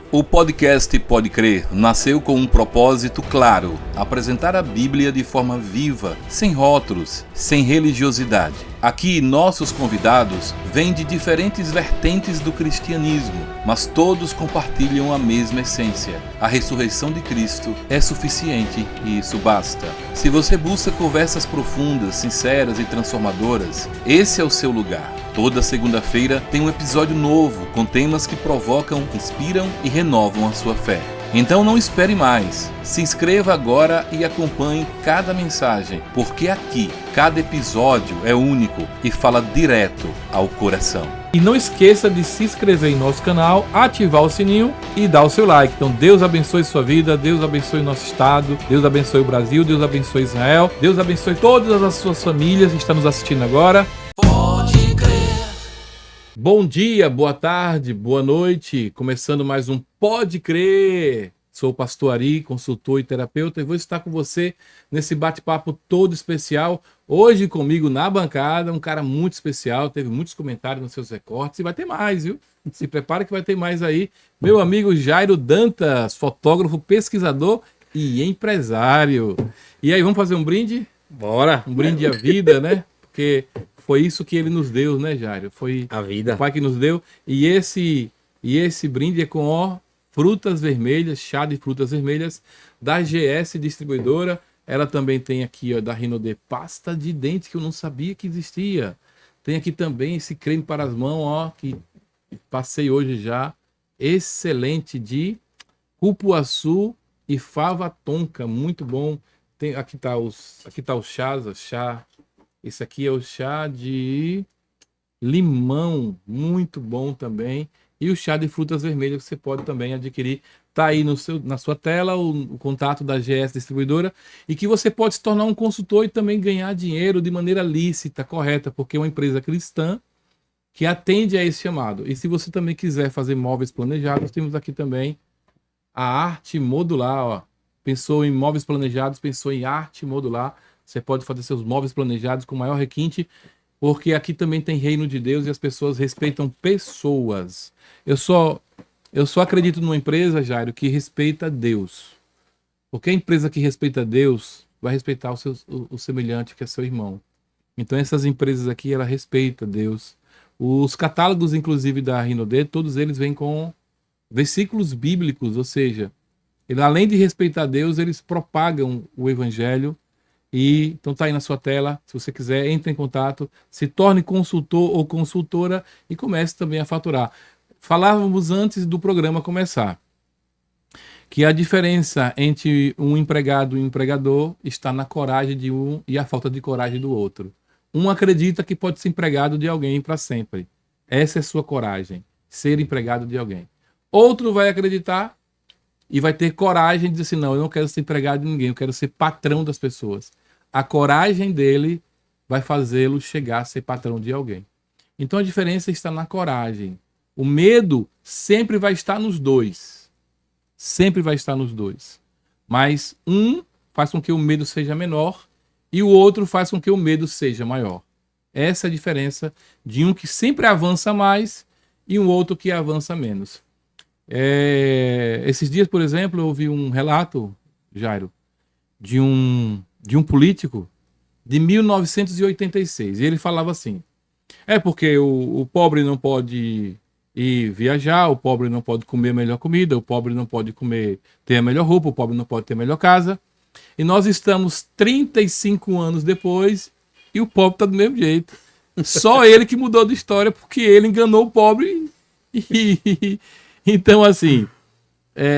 O podcast Pode Crer nasceu com um propósito claro: apresentar a Bíblia de forma viva, sem rótulos, sem religiosidade. Aqui, nossos convidados vêm de diferentes vertentes do cristianismo, mas todos compartilham a mesma essência. A ressurreição de Cristo é suficiente e isso basta. Se você busca conversas profundas, sinceras e transformadoras, esse é o seu lugar. Toda segunda-feira tem um episódio novo com temas que provocam, inspiram e renovam a sua fé. Então não espere mais. Se inscreva agora e acompanhe cada mensagem, porque aqui, cada episódio é único e fala direto ao coração. E não esqueça de se inscrever em nosso canal, ativar o sininho e dar o seu like. Então Deus abençoe sua vida, Deus abençoe o nosso estado, Deus abençoe o Brasil, Deus abençoe Israel, Deus abençoe todas as suas famílias que estão nos assistindo agora. Pode crer. Bom dia, boa tarde, boa noite. Começando mais um Pode Crer. Sou o pastor Ari, consultor e terapeuta, e vou estar com você nesse bate-papo todo especial. Hoje comigo na bancada, um cara muito especial, teve muitos comentários nos seus recortes, e vai ter mais, viu? Se prepara que vai ter mais aí. Meu amigo Jairo Dantas, fotógrafo, pesquisador e empresário. E aí, vamos fazer um brinde? Bora! Um brinde à vida, né? Porque foi isso que ele nos deu, né, Jairo? Foi a vida. O Pai que nos deu. E esse brinde é com frutas vermelhas, chá de frutas vermelhas da GS Distribuidora. Ela também tem aqui, da Rinode, pasta de dente que eu não sabia que existia. Tem aqui também esse creme para as mãos, que passei hoje já. Excelente, de cupuaçu e fava tonka, muito bom. Aqui tá os chá. Esse aqui é o chá de limão, muito bom também. E o chá de frutas vermelhas que você pode também adquirir. Está aí na sua tela o contato da GS Distribuidora. E que você pode se tornar um consultor e também ganhar dinheiro de maneira lícita, correta, porque é uma empresa cristã que atende a esse chamado. E se você também quiser fazer móveis planejados, temos aqui também a arte modular. Pensou em móveis planejados, pensou em arte modular. Você pode fazer seus móveis planejados com maior requinte, porque aqui também tem reino de Deus e as pessoas respeitam pessoas. Eu só acredito numa empresa, Jairo, que respeita Deus. Porque a empresa que respeita Deus vai respeitar o semelhante, que é seu irmão. Então essas empresas aqui, ela respeita Deus. Os catálogos, inclusive, da Rinode, todos eles vêm com versículos bíblicos, ou seja, além de respeitar Deus, eles propagam o evangelho. Então tá aí na sua tela, se você quiser, entre em contato, se torne consultor ou consultora e comece também a faturar. Falávamos antes do programa começar que a diferença entre um empregado e um empregador está na coragem de um e a falta de coragem do outro. Um acredita que pode ser empregado de alguém para sempre. Essa é sua coragem, ser empregado de alguém. Outro vai acreditar e vai ter coragem de dizer assim, não, eu não quero ser empregado de ninguém, eu quero ser patrão das pessoas. A coragem dele vai fazê-lo chegar a ser patrão de alguém. Então a diferença está na coragem. O medo sempre vai estar nos dois. Sempre vai estar nos dois. Mas um faz com que o medo seja menor e o outro faz com que o medo seja maior. Essa é a diferença de um que sempre avança mais e um outro que avança menos. Esses dias, por exemplo, eu ouvi um relato, Jairo, de um político de 1986. E ele falava assim, porque o pobre não pode ir viajar, o pobre não pode comer a melhor comida, o pobre não pode ter a melhor roupa, o pobre não pode ter a melhor casa. E nós estamos 35 anos depois e o pobre está do mesmo jeito. Só ele que mudou de história porque ele enganou o pobre. Então, assim,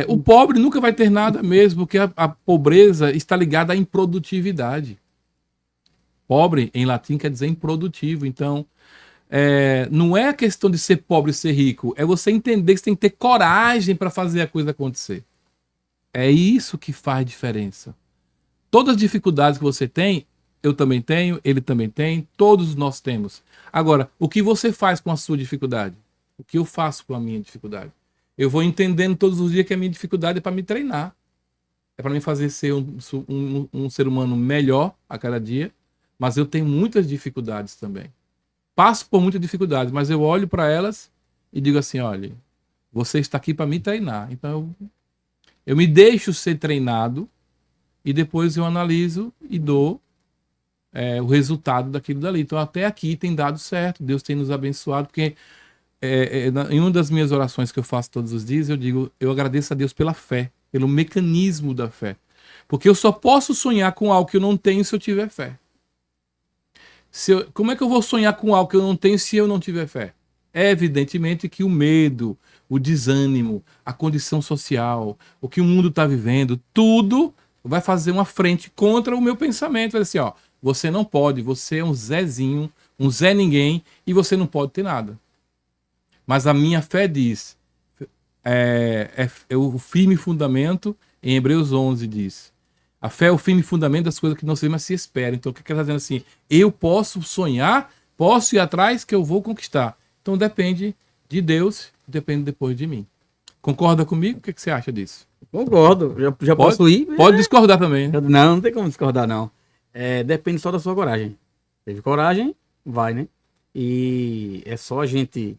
o pobre nunca vai ter nada mesmo, porque a pobreza está ligada à improdutividade. Pobre, em latim, quer dizer improdutivo. Então, não é a questão de ser pobre e ser rico, é você entender que você tem que ter coragem para fazer a coisa acontecer. É isso que faz diferença. Todas as dificuldades que você tem, eu também tenho, ele também tem, todos nós temos. Agora, o que você faz com a sua dificuldade? O que eu faço com a minha dificuldade? Eu vou entendendo todos os dias que a minha dificuldade é para me treinar. É para me fazer ser um ser humano melhor a cada dia. Mas eu tenho muitas dificuldades também. Passo por muitas dificuldades, mas eu olho para elas e digo assim, olha, Você está aqui para me treinar. Então eu me deixo ser treinado e depois eu analiso e dou o resultado daquilo dali. Então até aqui tem dado certo, Deus tem nos abençoado, porque em uma das minhas orações que eu faço todos os dias, eu digo, eu agradeço a Deus pela fé, pelo mecanismo da fé. Porque eu só posso sonhar com algo que eu não tenho se eu tiver fé. Como é que eu vou sonhar com algo que eu não tenho se eu não tiver fé? É evidentemente que o medo, o desânimo, a condição social, o que o mundo está vivendo, tudo vai fazer uma frente contra o meu pensamento. Vai dizer assim, ó, você não pode, você é um Zezinho, um Zé Ninguém, e você não pode ter nada. Mas a minha fé diz, o firme fundamento, em Hebreus 11 diz, a fé é o firme fundamento das coisas que não se vê, mas se espera. Então o que ele está dizendo assim, eu posso sonhar, posso ir atrás que eu vou conquistar. Então depende de Deus, depende depois de mim. Concorda comigo? O que você acha disso? Concordo, já posso ir? Pode discordar também, né? Não tem como discordar, não. Depende só da sua coragem. Teve coragem, vai, né? E é só a gente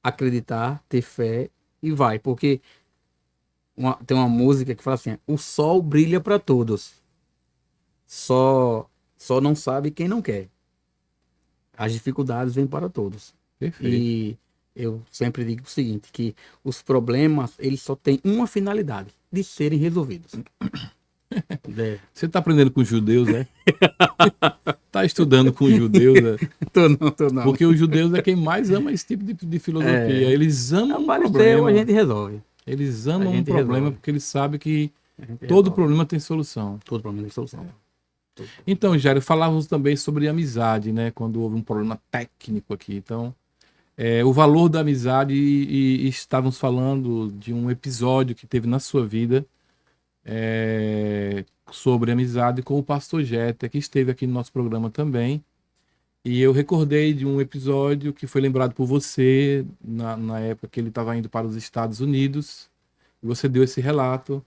acreditar, ter fé e vai. Porque tem uma música que fala assim, o sol brilha para todos. Só não sabe quem não quer. As dificuldades vêm para todos. Perfeito. E eu sempre digo o seguinte, que os problemas, eles só têm uma finalidade, de serem resolvidos. Você está aprendendo com os judeus, né? Está estudando com os judeus, né? Tô não. Porque os judeus é quem mais ama esse tipo de filosofia. Eles amam um problema. A gente resolve. Eles amam um problema resolve. porque eles sabem que todo resolve. problema tem solução. Todo problema tem solução. Então, Jairo, falávamos também sobre amizade, né? Quando houve um problema técnico aqui. Então, o valor da amizade e estávamos falando de um episódio que teve na sua vida sobre amizade com o pastor Jeter, que esteve aqui no nosso programa também. E eu recordei de um episódio que foi lembrado por você na época que ele estava indo para os Estados Unidos. E você deu esse relato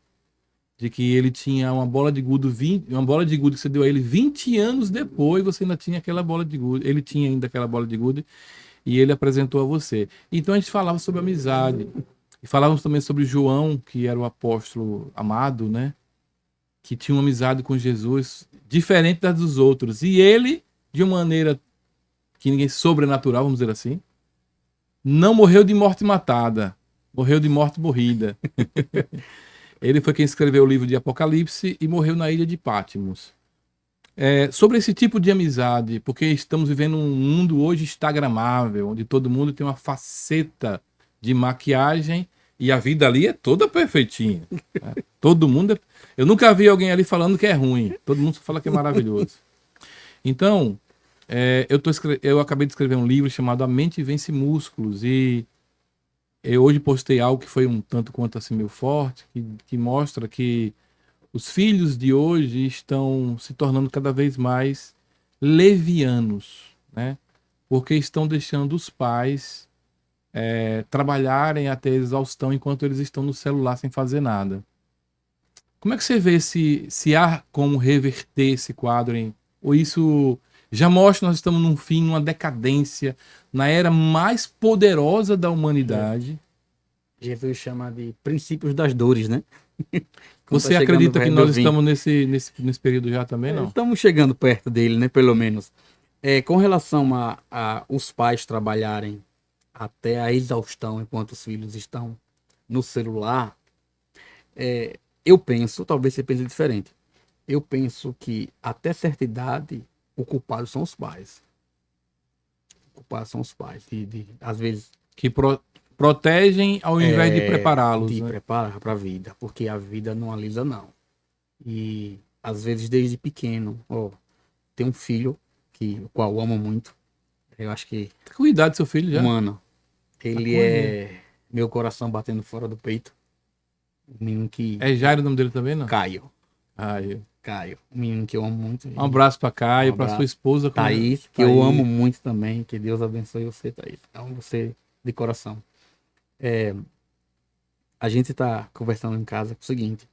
de que ele tinha uma bola de gude, uma bola de gude que você deu a ele 20 anos depois, você ainda tinha aquela bola de gude, ele tinha ainda aquela bola de gude e ele apresentou a você. Então a gente falava sobre amizade. E falávamos também sobre João, que era o apóstolo amado, né? Que tinha uma amizade com Jesus diferente das dos outros. E ele, de uma maneira que ninguém sobrenatural, vamos dizer assim, não morreu de morte matada, morreu de morte morrida. Ele foi quem escreveu o livro de Apocalipse e morreu na ilha de Patmos. Sobre esse tipo de amizade, porque estamos vivendo um mundo hoje instagramável, onde todo mundo tem uma faceta de maquiagem e a vida ali é toda perfeitinha. Né? Todo mundo... Eu nunca vi alguém ali falando que é ruim. Todo mundo fala que é maravilhoso. Então, eu acabei de escrever um livro chamado A Mente Vence Músculos e eu hoje postei algo que foi um tanto quanto assim meio forte, que mostra que os filhos de hoje estão se tornando cada vez mais levianos, né? Porque estão deixando os pais trabalharem até a exaustão enquanto eles estão no celular sem fazer nada. Como é que você vê se há como reverter esse quadro, hein? Ou isso já mostra que nós estamos num fim, numa decadência, na era mais poderosa da humanidade? Jesus chama de princípios das dores, né? Você acredita que nós estamos nesse período já também, não? Estamos chegando perto dele, né? Pelo menos. Com relação a os pais trabalharem até a exaustão enquanto os filhos estão no celular, eu penso, talvez você pense diferente, eu penso que até certa idade o culpado são os pais. O culpado são os pais. Às vezes... Que protegem ao invés de prepará-los. De né? preparar para a vida, porque a vida não alisa, não. E às vezes desde pequeno, tem um filho o qual eu amo muito. Eu acho que... Com idade seu filho já? Mano, ele é meu coração batendo fora do peito. Um menino que... É Jairo o nome dele também, não? Caio. Caio. Um menino que eu amo muito. Um abraço para Caio, para sua esposa. Thaís, que eu amo muito também. Que Deus abençoe você, Thaís. Amo você de coração. A gente tá conversando em casa com o seguinte.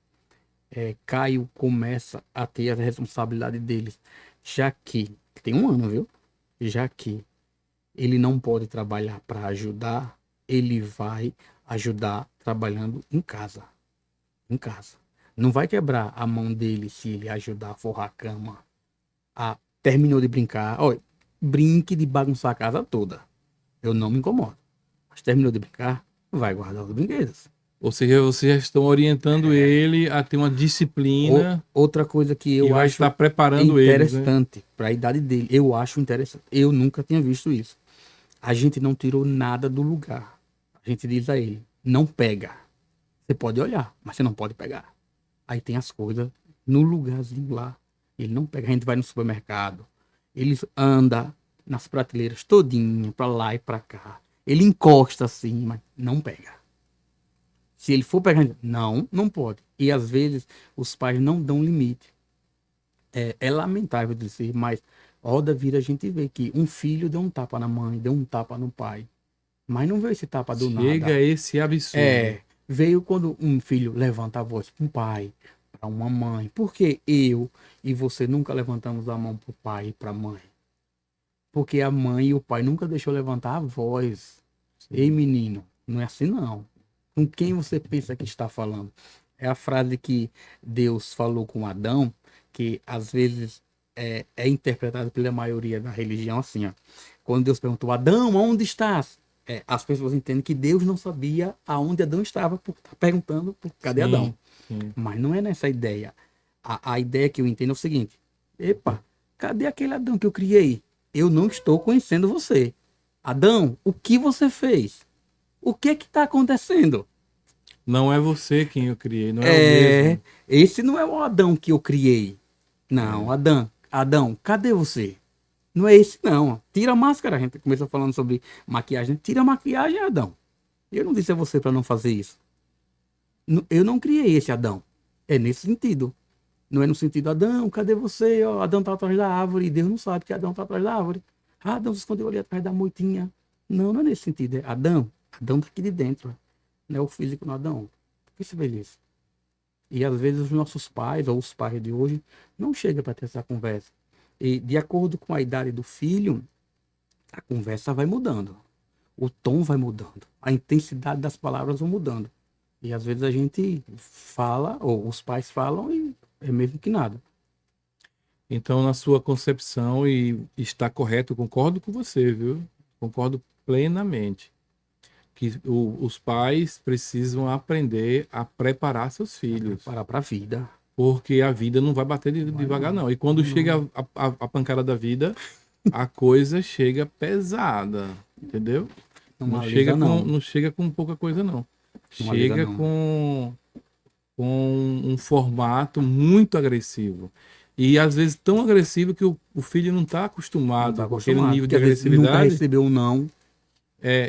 Caio começa a ter a responsabilidade deles. Já que... Tem um ano, viu? Já que ele não pode trabalhar para ajudar ele vai ajudar trabalhando em casa. Em casa. Não vai quebrar a mão dele se ele ajudar a forrar a cama. Terminou de brincar. Olha, brinque de bagunçar a casa toda. Eu não me incomodo. Mas terminou de brincar, vai guardar os brinquedos. Ou seja, vocês já estão orientando ele a ter uma disciplina Outra coisa que e eu vai acho estar preparando eles, né? interessante para a idade dele. Eu acho interessante. Eu nunca tinha visto isso. A gente não tirou nada do lugar. A gente diz a ele, não pega. Você pode olhar, mas você não pode pegar. Aí tem as coisas no lugarzinho lá. Ele não pega. A gente vai no supermercado. Ele anda nas prateleiras todinha, para lá e para cá. Ele encosta assim, mas não pega. Se ele for pegar, não pode. E às vezes os pais não dão limite. É lamentável dizer, mas roda vira a gente vê que um filho deu um tapa na mãe, deu um tapa no pai. Mas não veio esse tapa do nada. Chega a esse absurdo. Veio quando um filho levanta a voz para um pai, para uma mãe. Por que eu e você nunca levantamos a mão para o pai e para a mãe? Porque a mãe e o pai nunca deixou levantar a voz. Sim. Ei, menino, não é assim não. Com quem você pensa que está falando? É a frase que Deus falou com Adão, que às vezes é interpretada pela maioria da religião assim, ó. Quando Deus perguntou, Adão, onde estás? As pessoas entendem que Deus não sabia aonde Adão estava, por estar perguntando cadê Adão. Sim. Mas não é nessa ideia. A ideia que eu entendo é o seguinte, epa, cadê aquele Adão que eu criei? Eu não estou conhecendo você. Adão, o que você fez? O que está acontecendo? Não é você quem eu criei, não é o mesmo. Esse não é o Adão que eu criei. Não, Adão, cadê você? Não é esse não. Tira a máscara, a gente começou falando sobre maquiagem. Tira a maquiagem, Adão. Eu não disse a você para não fazer isso. Eu não criei esse Adão. É nesse sentido. Não é no sentido, Adão, cadê você? Oh, Adão está atrás da árvore. Deus não sabe que Adão está atrás da árvore. Adão se escondeu ali atrás da moitinha. Não é nesse sentido. É Adão está aqui de dentro. Não é o físico no Adão. Por que você vê isso? E às vezes os nossos pais, ou os pais de hoje, não chegam para ter essa conversa. E de acordo com a idade do filho, a conversa vai mudando. O tom vai mudando. A intensidade das palavras vão mudando. E às vezes a gente fala, ou os pais falam, e é mesmo que nada. Então, na sua concepção, e está correto, eu concordo com você, viu? Concordo plenamente. Que os pais precisam aprender a preparar seus filhos. Preparar para a vida. Porque a vida não vai bater devagar, não. E quando chega a pancada da vida, a coisa chega pesada, entendeu? Não chega com pouca coisa, não. Chega com um formato muito agressivo. E às vezes tão agressivo que o filho não está acostumado com aquele nível de agressividade. Nunca recebeu um não.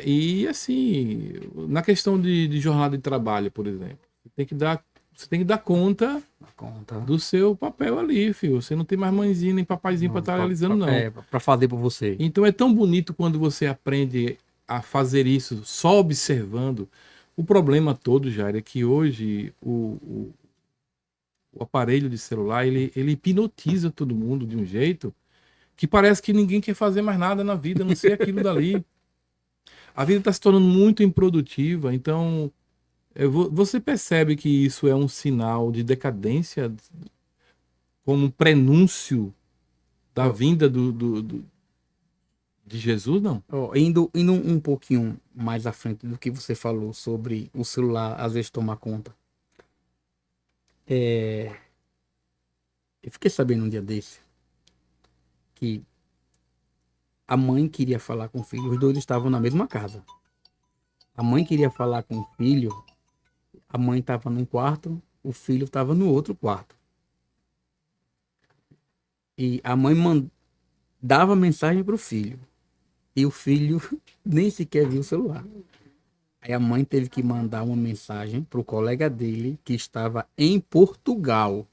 E assim, na questão de jornada de trabalho, por exemplo, você tem que dar conta do seu papel ali, filho. Você não tem mais mãezinha nem papaizinho para estar realizando, não. Para fazer por você. Então é tão bonito quando você aprende a fazer isso só observando. O problema todo, Jair, é que hoje o aparelho de celular, ele hipnotiza todo mundo de um jeito que parece que ninguém quer fazer mais nada na vida, a não ser aquilo dali. A vida está se tornando muito improdutiva, então você percebe que isso é um sinal de decadência, como um prenúncio da vinda de Jesus, não? Indo um pouquinho mais à frente do que você falou sobre o celular às vezes tomar conta. Eu fiquei sabendo um dia desse que a mãe queria falar com o filho, os dois estavam na mesma casa. A mãe queria falar com o filho, a mãe estava num quarto, o filho estava no outro quarto. E a mãe dava mensagem para o filho. E o filho nem sequer viu o celular. Aí a mãe teve que mandar uma mensagem para o colega dele que estava em Portugal.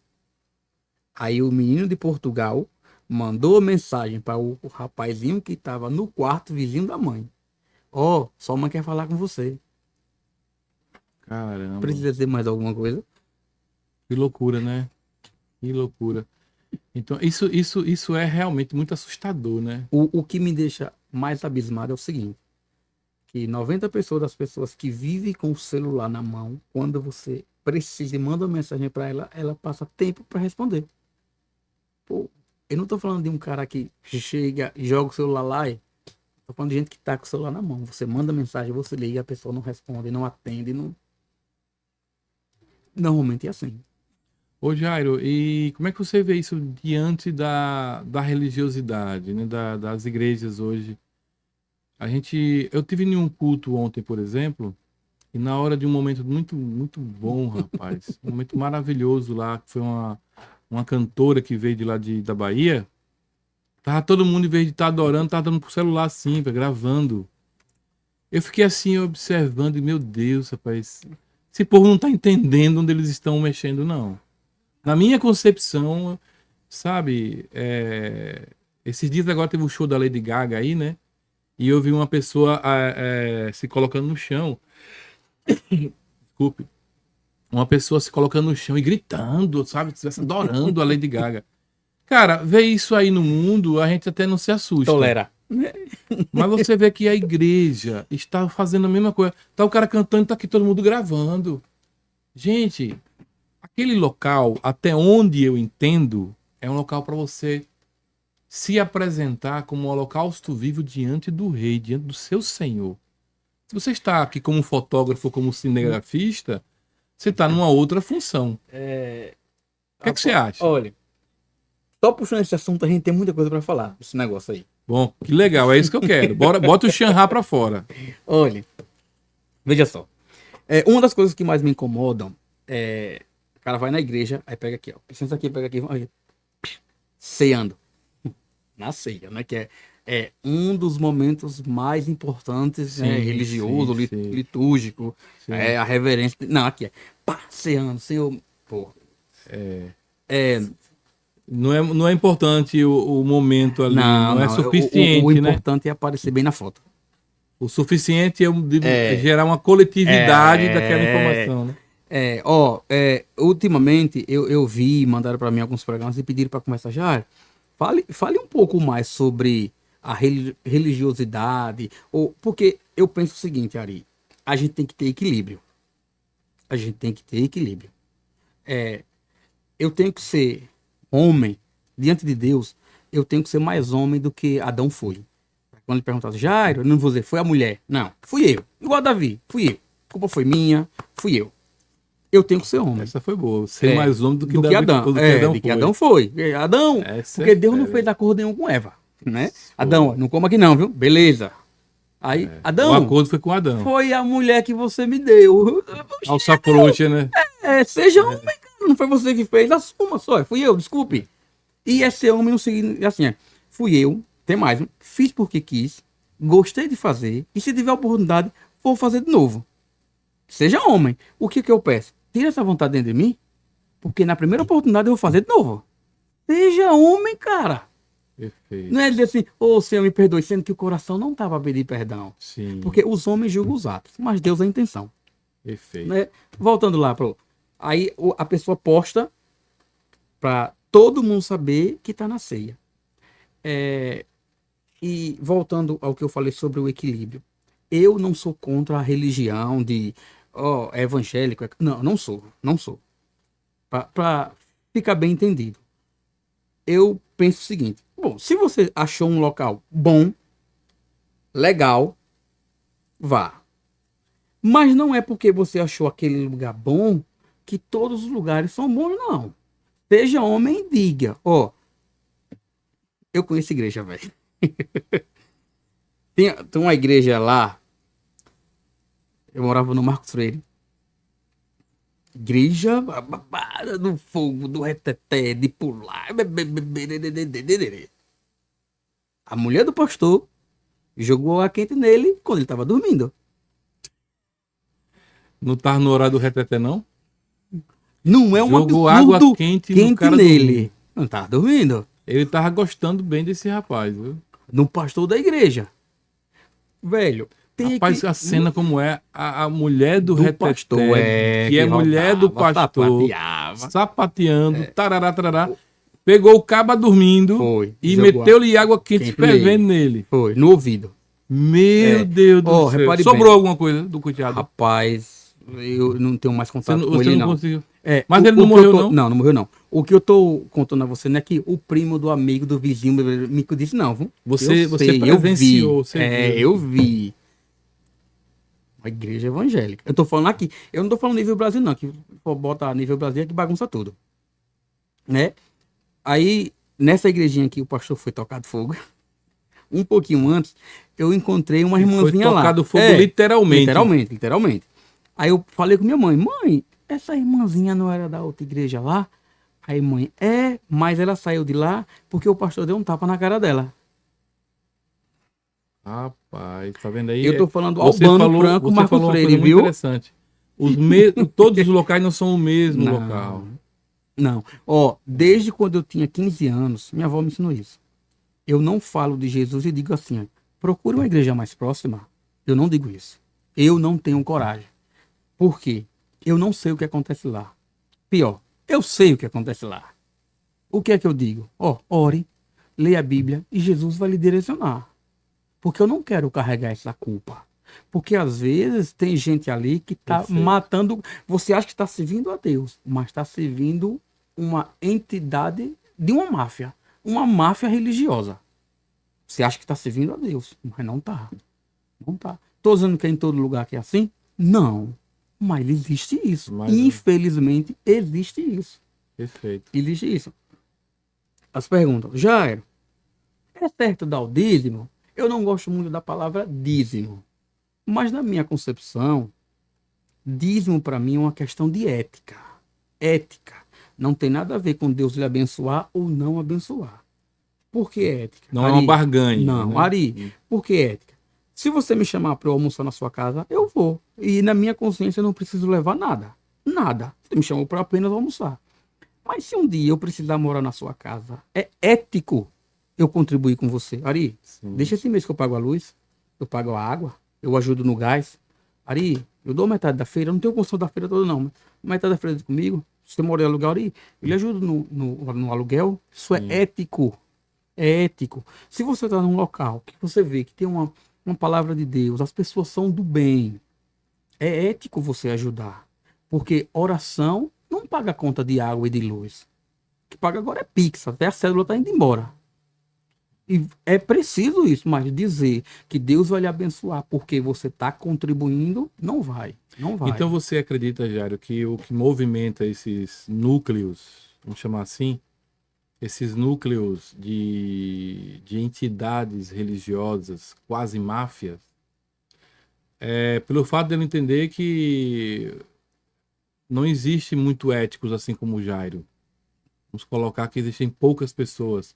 Aí o menino de Portugal mandou mensagem para o rapazinho que estava no quarto vizinho da mãe. Sua mãe quer falar com você. Caramba. Precisa dizer mais alguma coisa? Que loucura, né? Que loucura. Então, isso é realmente muito assustador, né? O que me deixa mais abismado é o seguinte. que 90% das pessoas que vivem com o celular na mão, quando você precisa e manda uma mensagem para ela, ela passa tempo para responder. Pô, eu não tô falando de um cara que chega, joga o celular lá e tô falando de gente que tá com o celular na mão. Você manda mensagem, você liga, a pessoa não responde, não atende, não. Normalmente é assim. Ô Jairo, e como é que você vê isso diante da religiosidade, né, das igrejas hoje? Eu tive em um culto ontem, por exemplo, e na hora de um momento muito, muito bom, rapaz, um momento maravilhoso lá, que foi uma cantora que veio de lá da Bahia, tava todo mundo, em vez de estar adorando, tava dando pro celular assim, gravando. Eu fiquei assim, observando, e meu Deus, rapaz, esse povo não tá entendendo onde eles estão mexendo, não. Na minha concepção, sabe, esses dias agora teve um show da Lady Gaga aí, né? E eu vi uma pessoa se colocando no chão. Desculpe. Uma pessoa se colocando no chão e gritando, sabe? Estivesse adorando a Lady Gaga. Cara, ver isso aí no mundo, a gente até não se assusta. Tolera. Mas você vê que a igreja está fazendo a mesma coisa. Tá o cara cantando e tá aqui todo mundo gravando. Gente, aquele local, até onde eu entendo, é um local para você se apresentar como um holocausto vivo diante do rei, diante do seu senhor. Se você está aqui como fotógrafo, como cinegrafista, você está numa outra função. O que é que você acha? Olha, só puxando esse assunto, a gente tem muita coisa para falar desse negócio aí. Bom, que legal, é isso que eu quero. Bota o Xanrá para fora. Olha, veja só. Uma das coisas que mais me incomodam o cara vai na igreja, aí pega aqui, ó. Licença aqui, pega aqui, aí, ceando. Na ceia, né? Que é um dos momentos mais importantes, Sim, né? Religioso, sim. litúrgico, Sim. a reverência. Não, aqui é pá, ceando, Senhor. Pô. Não é importante o momento ali, não é suficiente, o né? importante é aparecer bem na foto. O suficiente é gerar uma coletividade daquela informação, né? Ultimamente eu vi, mandaram para mim alguns programas e pediram para conversar já. Fale um pouco mais sobre a religiosidade, porque eu penso o seguinte, Ari, a gente tem que ter equilíbrio. Eu tenho que ser homem, diante de Deus, eu tenho que ser mais homem do que Adão foi. Quando ele perguntaram, Jairo, eu não vou dizer, foi a mulher. Não, fui eu. Igual a Davi, fui eu. A culpa foi minha, fui eu. Eu tenho que ser homem. Essa foi boa. Ser mais homem do que Adão. Adão foi. Adão, porque Deus não fez acordo nenhum com Eva. Né? Adão, não coma aqui não, viu? Beleza. Aí, Adão. O acordo foi com Adão. Foi a mulher que você me deu. Alça frouxa, né? Seja homem, cara. Não foi você que fez. Assuma só. Fui eu, desculpe. E é ser homem no seguinte, assim, fui eu, tem mais, fiz porque quis, gostei de fazer, e se tiver oportunidade, vou fazer de novo. Seja homem. O que eu peço? Tira essa vontade dentro de mim, porque na primeira oportunidade eu vou fazer de novo. Seja homem, cara. Perfeito. Não é dizer assim, ô Senhor, me perdoe, sendo que o coração não estava a pedir perdão. Sim. Porque os homens julgam os atos, mas Deus é a intenção. Perfeito. Né? Voltando lá, aí a pessoa posta para todo mundo saber que está na ceia. E voltando ao que eu falei sobre o equilíbrio. Eu não sou contra a religião de evangélico. Não sou. Para ficar bem entendido. Eu penso o seguinte. Bom, se você achou um local bom, legal, vá. Mas não é porque você achou aquele lugar bom que todos os lugares são bons, não. Seja homem e diga, eu conheço igreja, velho. Tem uma igreja lá, eu morava no Marcos Freire. Igreja babada do fogo, do reteté, de pular. A mulher do pastor jogou a quente nele quando ele estava dormindo. Não tá no horário do reteté, não? Não é um jogou absurdo água quente no cara nele. Não estava dormindo. Ele tava gostando bem desse rapaz, viu? No pastor da igreja. Velho. Rapaz, a cena como é a mulher do reteté, pastor, que é mulher do pastor, sapateando, tarará, tarará, pegou o caba dormindo e meteu-lhe água quente fervendo nele. Foi, no ouvido. Meu Deus do Ó, céu. repare Sobrou bem. alguma coisa do cuteado? Rapaz, eu não tenho mais contato com Você ele, não não. conseguiu. É, Mas o- ele não o que morreu, eu tô- não? Não, não morreu, não. O que eu tô contando a você não é que o primo do amigo, do vizinho, me disse, não, viu? Você eu presenciou, vi. você É, viu. eu vi. Uma igreja evangélica. Eu tô falando aqui. Eu não tô falando nível Brasil, não. Que pô, bota nível Brasil é que bagunça tudo. Né? Aí, nessa igrejinha aqui, o pastor foi tocado fogo. Um pouquinho antes, eu encontrei uma E foi irmãzinha lá. tocado fogo literalmente. Literalmente, literalmente. Aí eu falei com minha mãe, mãe, essa irmãzinha não era da outra igreja lá? Aí mãe, mas ela saiu de lá porque o pastor deu um tapa na cara dela. Rapaz, tá vendo aí? Eu tô falando Você Albano, falou, Franco, você Marcos falou uma Freire, coisa muito viu? interessante. Todos os locais não são o mesmo local. Não. Ó, desde quando eu tinha 15 anos, minha avó me ensinou isso. Eu não falo de Jesus e digo assim, ó, procure uma igreja mais próxima. Eu não digo isso. Eu não tenho coragem. Por quê? Eu não sei o que acontece lá. Pior, eu sei o que acontece lá. O que é que eu digo? Ó, ore, leia a Bíblia e Jesus vai lhe direcionar. Porque eu não quero carregar essa culpa. Porque às vezes tem gente ali que está Perfeito. matando. Você acha que está servindo a Deus, mas está servindo uma entidade de uma máfia religiosa. Você acha que está servindo a Deus, mas não está. Não tá. Estou dizendo que é em todo lugar que é assim? Não. Mas existe isso. Mas- Infelizmente, existe isso. Perfeito. Existe isso. As perguntas. Jairo, é certo dar o dízimo? Eu não gosto muito da palavra dízimo. Mas na minha concepção, dízimo para mim é uma questão de ética. Ética. Não tem nada a ver com Deus lhe abençoar ou não abençoar. Por que ética? Não é uma barganha. Não, né? Ari, por que ética? Se você me chamar para eu almoçar na sua casa, eu vou. E na minha consciência eu não preciso levar nada. Nada. Você me chamou para apenas almoçar. Mas se um dia eu precisar morar na sua casa, é ético eu contribuir com você. Ari, Sim. deixa esse mês que eu pago a luz, eu pago a água, eu ajudo no gás. Ari, eu dou metade da feira, eu não tenho condição da feira toda não, mas metade da feira comigo. Se você mora em aluguel, Ari, ele ajuda no aluguel. Isso é ético. É ético. Se você está num local que você vê que tem uma palavra de Deus, as pessoas são do bem, é ético você ajudar. Porque oração não paga conta de água e de luz. O que paga agora é Pix, até a cédula está indo embora. E é preciso isso, mas dizer que Deus vai lhe abençoar porque você está contribuindo, não vai. Não vai. Então você acredita, Jairo, que o que movimenta esses núcleos, vamos chamar assim, esses núcleos de entidades religiosas, quase máfias, é pelo fato dele entender que não existe muito éticos assim como o Jairo. Vamos colocar que existem poucas pessoas.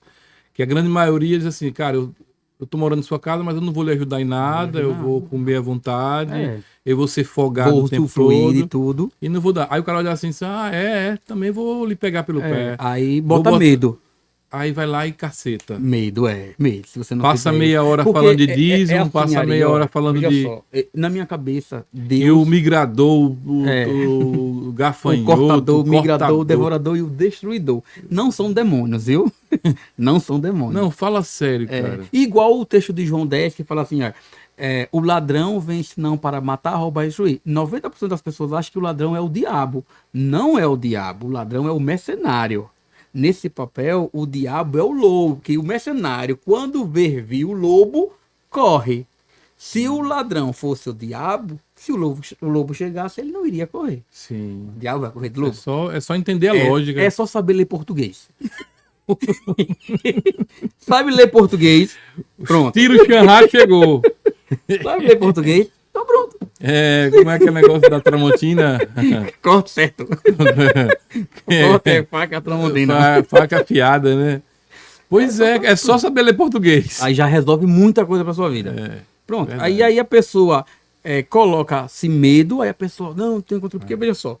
Que a grande maioria diz assim, cara, eu tô morando em sua casa, mas eu não vou lhe ajudar em nada, eu vou comer à vontade, eu vou ser folgado vou o tempo usufruir de todo tudo. e não vou dar. Aí o cara olha assim, também vou lhe pegar pelo pé. Aí Vou bota botar- medo. Aí vai lá e caceta. Medo, medo. Se você não Passa fizer meia isso. hora Porque falando de dízimo, assim, passa Ari, meia ó, hora falando veja de... só, na minha cabeça, E o Deus, migrador, É. o gafanhoto, o cortador, o migrador, cortador. o devorador e o destruidor. Não são demônios, viu? Não são demônios. Não, fala sério, cara. Igual o texto de João 10, que fala assim, ó, o ladrão vem senão para matar, roubar e destruir. 90% das pessoas acham que o ladrão é o diabo. Não é o diabo, o ladrão é o mercenário. Nesse papel, o diabo é o lobo, que o mercenário, quando vir o lobo, corre. Se o ladrão fosse o diabo, se o lobo chegasse, ele não iria correr. Sim. O diabo vai correr do lobo. É só entender a lógica. É só saber ler português. Sabe ler português? Pronto. Tiro Xanrá chegou. Sabe ler português? Então pronto. Como é que é o negócio da Tramontina? Corta certo. Corta é faca tramontina. Faca afiada, né? Pois é só saber ler português. Aí já resolve muita coisa pra sua vida. Pronto. verdade. Aí a pessoa coloca-se medo, aí a pessoa, não tem controle, porque veja só.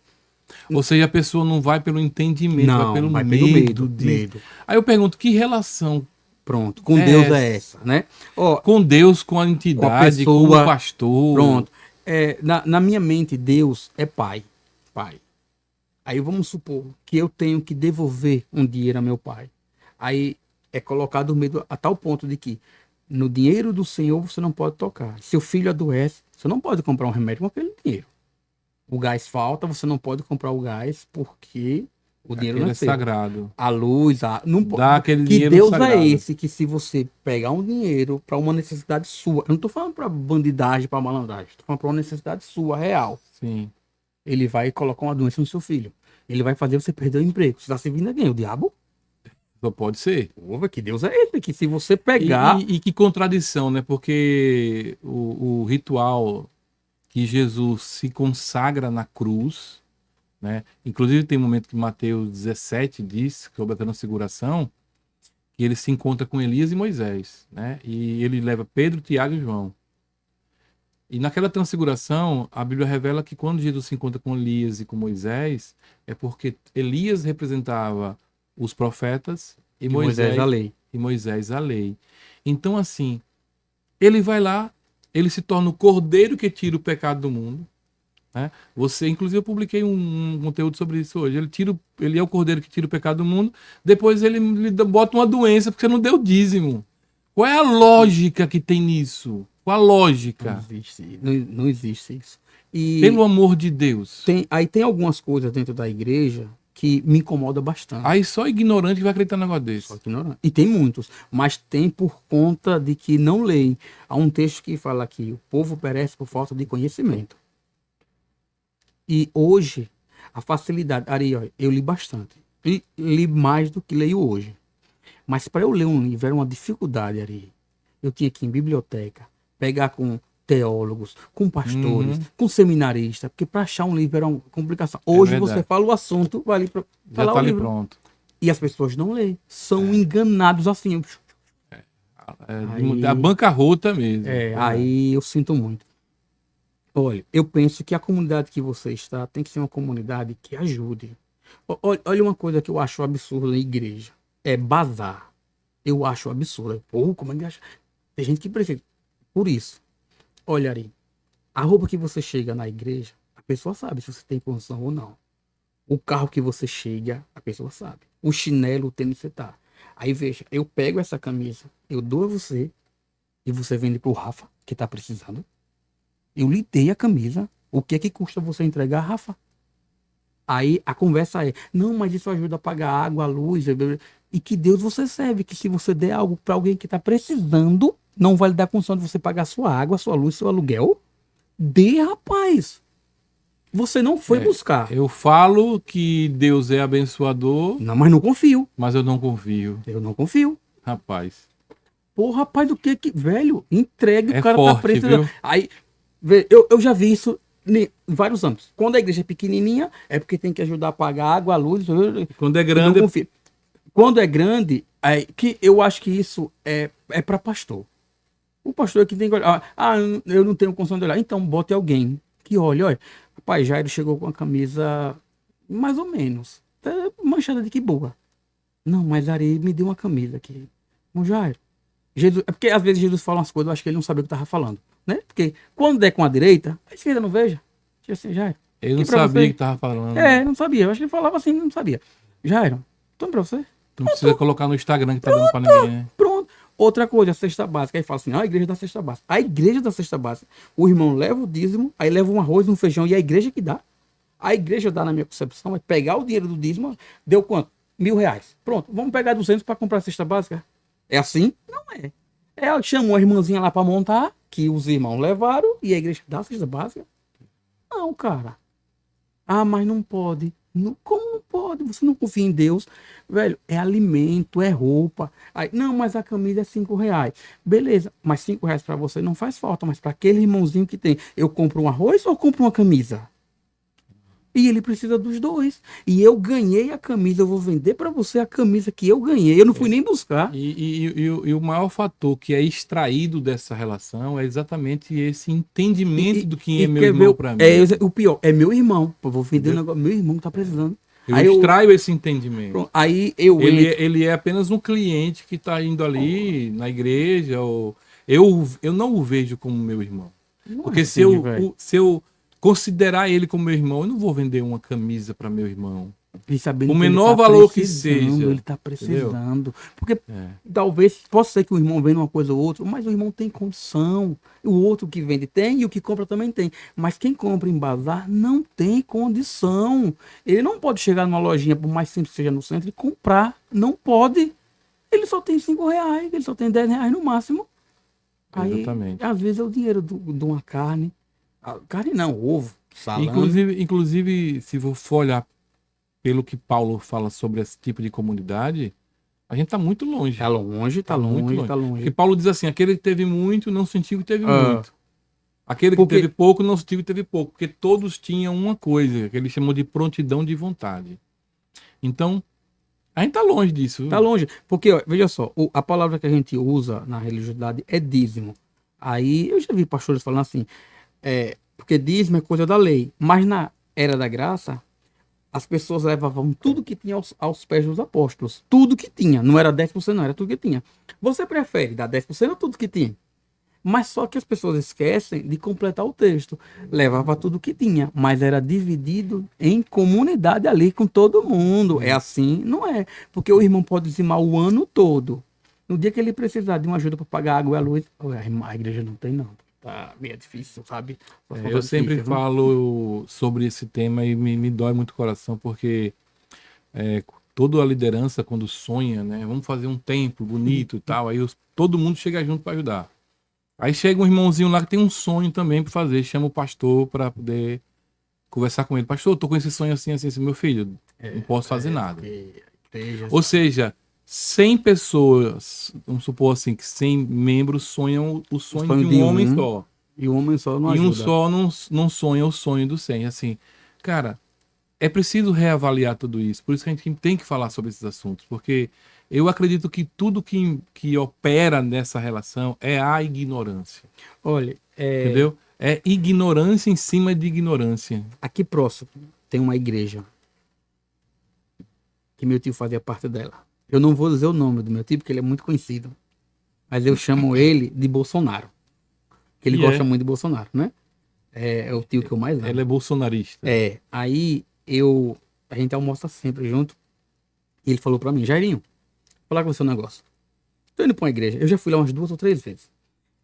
Ou seja, a pessoa não vai pelo entendimento, vai pelo vai medo. medo. Aí eu pergunto, que relação Pronto, com Deus é essa, né? Ó, com Deus, com a entidade, com pessoa, o pastor? pronto. Na minha mente, Deus é pai. Pai. Aí vamos supor que eu tenho que devolver um dinheiro a meu pai. Aí é colocado o medo a tal ponto de que No dinheiro do Senhor você não pode tocar. Seu filho adoece, você não pode comprar um remédio com aquele dinheiro. O gás falta, você não pode comprar o gás porque o dinheiro Aquele não é é seu. sagrado. A luz, não Dá aquele que dinheiro Deus sagrado. é esse que se você pegar um dinheiro para uma necessidade sua, eu não tô falando para bandidagem, para malandragem, tô falando para uma necessidade sua, real. Sim. Ele vai colocar uma doença no seu filho. Ele vai fazer você perder o emprego. Você está servindo a quem? O diabo? Só pode ser. Pô, que Deus é esse, que se você pegar... E que contradição, né? Porque o ritual que Jesus se consagra na cruz, né? Inclusive tem um momento que Mateus 17 diz sobre a transfiguração, que ele se encontra com Elias e Moisés, né? E ele leva Pedro, Tiago e João. E naquela transfiguração, a Bíblia revela que quando Jesus se encontra com Elias e com Moisés, é porque Elias representava os profetas e Moisés a lei. e Moisés a lei. Então, assim, ele vai lá, ele se torna o cordeiro que tira o pecado do mundo, né? Você, inclusive, eu publiquei um conteúdo sobre isso hoje. Ele é o cordeiro que tira o pecado do mundo, depois ele bota uma doença porque você não deu dízimo. Qual é a lógica que tem nisso? Qual a lógica? Não existe isso. E Pelo amor de Deus. aí tem algumas coisas dentro da igreja que me incomoda bastante. Aí só ignorante vai acreditar num negócio desse. Só que não, e tem muitos, mas tem por conta de que não leem. Há um texto que fala que o povo perece por falta de conhecimento. E hoje, a facilidade... Ari, ó, eu li bastante. Li mais do que leio hoje. Mas para eu ler um livro era uma dificuldade, Ari. Eu tinha que ir em biblioteca, pegar com teólogos, com pastores, com seminaristas, porque para achar um livro era uma complicação. Hoje você fala o assunto, vai ali para já tá ali pronto. E as pessoas não leem, são enganados assim. A bancarrota mesmo. Aí eu sinto muito. Olha, eu penso que a comunidade que você está tem que ser uma comunidade que ajude. Olha uma coisa que eu acho absurda na igreja. É bazar. Eu acho absurdo. Pô, como é que acha? Tem gente que prefere. Por isso, olha aí, a roupa que você chega na igreja, a pessoa sabe se você tem condição ou não. O carro que você chega, a pessoa sabe. O chinelo, o tênis que você tá. Aí veja, eu pego essa camisa, eu dou a você e você vende pro Rafa, que tá precisando. Eu lhe dei a camisa. O que é que custa você entregar, Rafa? Aí a conversa é, não, mas isso ajuda a pagar a água, a luz, e que Deus você serve, que se você der algo para alguém que está precisando, não vai lhe dar condição de você pagar sua água, sua luz, seu aluguel. Dê, rapaz. Você não foi buscar. Eu falo que Deus é abençoador. Não, mas não confio. Mas eu não confio. Eu não confio. Rapaz. Pô, rapaz, do que... Velho, entregue, o cara forte, tá precisando. Viu? Aí, eu já vi isso em vários âmbitos. Quando a igreja é pequenininha, é porque tem que ajudar a pagar a água, a luz. Quando é grande... Não confio. Quando é grande, que eu acho que isso é para pastor. O pastor é que tem que olhar. Eu não tenho condição de olhar. Então, bote alguém que olha. Rapaz, Jairo chegou com a camisa mais ou menos. Tá manchada de que boa. Não, mas Ari me deu uma camisa aqui. Bom, Jairo. Jesus, é porque às vezes Jesus fala umas coisas, eu acho que ele não sabia o que estava falando. Né? Porque quando der com a direita, a esquerda não veja. Tipo assim, Jairo. Ele não sabia o que estava falando. Não sabia. Eu acho que ele falava assim, não sabia. Jairo, toma pra você. Não precisa colocar no Instagram que tá dando pra ninguém, né? Pronto. Outra coisa, a cesta básica. Aí fala assim, a igreja da cesta básica. A igreja da cesta básica. O irmão leva o dízimo, aí leva um arroz, um feijão, e a igreja que dá. A igreja dá, na minha concepção, é pegar o dinheiro do dízimo, deu quanto? R$1.000. Pronto, vamos pegar 200 para comprar a cesta básica. É assim? Não é. Ela chamou a irmãzinha lá para montar, que os irmãos levaram, e a igreja dá a cesta básica. Não, cara. Mas não pode. Como não pode? Você não confia em Deus? Velho, é alimento, é roupa. Aí, não, mas a camisa é R$5. Beleza, mas R$5 para você não faz falta, mas para aquele irmãozinho que tem, eu compro um arroz ou compro uma camisa? E ele precisa dos dois. E eu ganhei a camisa, eu vou vender para você a camisa que eu ganhei. Eu não fui nem buscar. E o maior fator que é extraído dessa relação é exatamente esse entendimento do que é meu irmão para mim. O pior, é meu irmão. Eu vou vender um negócio, meu irmão que tá precisando. Eu extraio esse entendimento. Pronto, aí ele é apenas um cliente que está indo ali na igreja. Eu não o vejo como meu irmão. Porque se eu considerar ele como meu irmão, eu não vou vender uma camisa para meu irmão. E sabendo O que ele menor tá valor que precisando, seja, ele está precisando. Porque É. talvez, possa ser que o irmão venda uma coisa ou outra, mas o irmão tem condição. O outro que vende tem e o que compra também tem. Mas quem compra em bazar não tem condição. Ele não pode chegar numa lojinha, por mais simples que seja no centro, e comprar. Não pode. Ele só tem R$ 5, ele só tem R$ 10 no máximo. Aí, Exatamente. às vezes, é o dinheiro de uma carne. Carne não, ovo, salame. Inclusive, se for olhar pelo que Paulo fala sobre esse tipo de comunidade, a gente está muito longe. Tá longe, tá muito longe, longe. tá longe. Porque Paulo diz assim, aquele que teve muito não sentiu que teve Ah. muito. Aquele Porque- que teve pouco não sentiu que teve pouco. Porque todos tinham uma coisa, que ele chamou de prontidão de vontade. Então, a gente está longe disso. Tá longe. Porque, ó, veja só, a palavra que a gente usa na religiosidade é dízimo. Aí eu já vi pastores falando assim, porque dízimo é coisa da lei. Mas na era da graça, as pessoas levavam tudo que tinha aos pés dos apóstolos. Tudo que tinha. Não era 10%, não, era tudo que tinha. Você prefere dar 10% ou tudo que tinha? Mas só que as pessoas esquecem de completar o texto. Levava tudo que tinha, mas era dividido em comunidade ali com todo mundo. É assim? Não é. Porque o irmão pode dizimar o ano todo. No dia que ele precisar de uma ajuda para pagar água e a luz, a igreja não tem, não. Tá meio difícil, sabe? Eu sempre falo sobre esse tema e me dói muito o coração, porque toda a liderança, quando sonha, né? Vamos fazer um templo bonito e tal, aí todo mundo chega junto para ajudar. Aí chega um irmãozinho lá que tem um sonho também para fazer, chama o pastor para poder conversar com ele. Pastor, eu tô com esse sonho assim, assim, assim. Meu filho, não posso fazer nada. Ou seja, 100 pessoas, vamos supor assim, que 100 membros sonham o sonho de um homem só. E o homem só não E ajuda. um só não sonha o sonho do 100. Assim, cara, é preciso reavaliar tudo isso. Por isso que a gente tem que falar sobre esses assuntos. Porque eu acredito que tudo que opera nessa relação é a ignorância. Olha, Entendeu? É ignorância em cima de ignorância. aqui próximo tem uma igreja que meu tio fazia parte dela. Eu não vou dizer o nome do meu tio, porque ele é muito conhecido. Mas eu chamo ele de Bolsonaro. Que ele E gosta é? muito de Bolsonaro, né? É o tio que eu mais amo. Ela é bolsonarista. Aí a gente almoça sempre junto. E ele falou pra mim, Jairinho, vou falar com você um negócio. Tô indo pra uma igreja. Eu já fui lá umas 2 ou 3 vezes.